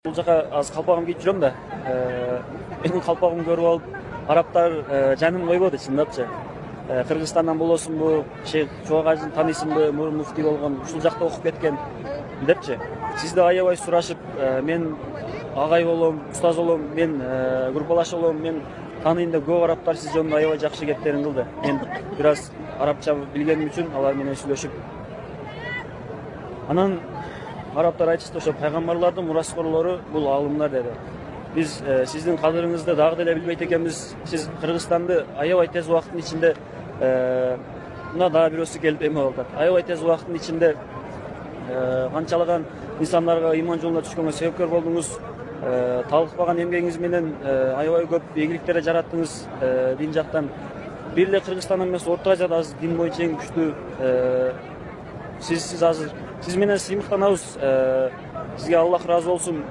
Бул жака аз калпагым кийип жүрөм да. Менин калпагымды көрүп алып, арабтар жаным койбоду чындапчы. Кыргызстандан болосунбу, Шейх Чубак таанысыңбы, мурун муфтий болгон, ушул жакта окуп кеткен депчи. Сизди аябай сурашып, мен агай болом, устаз болом, мен группалаш болом, мен тааныйм деп көп арабтар сиз жөнүндө аябай жакшы кептерин кылды. Мен бир аз арабча билгеним үчүн алар менен сүйлөшүп. Анан арабтар айтышты, ошо пайгамбарлардын мураскорлору бул алымдар деди. Биз сиздин кадырыңызды дагы деле билбейт экенбиз. Сиз Кыргызстанды аябай тез убакыттын ичинде мына дагы бирөөсү келип эме болуп атат. Аябай тез убакыттын ичинде канчалаган инсандарга ыйман жолуна түшкөнгө себепкер болдуңуз. Талыкпаган эмгегиңиз менен аябай көп ийгиликтерди жараттыңыз дин жактан. Бир эле Кыргызстандан эмес, Орто Азияда азыр дин боюнча эң күчтүү сиз азыр сиз менен сыймыктанабыз. Сизге Аллах ыраазы болсун.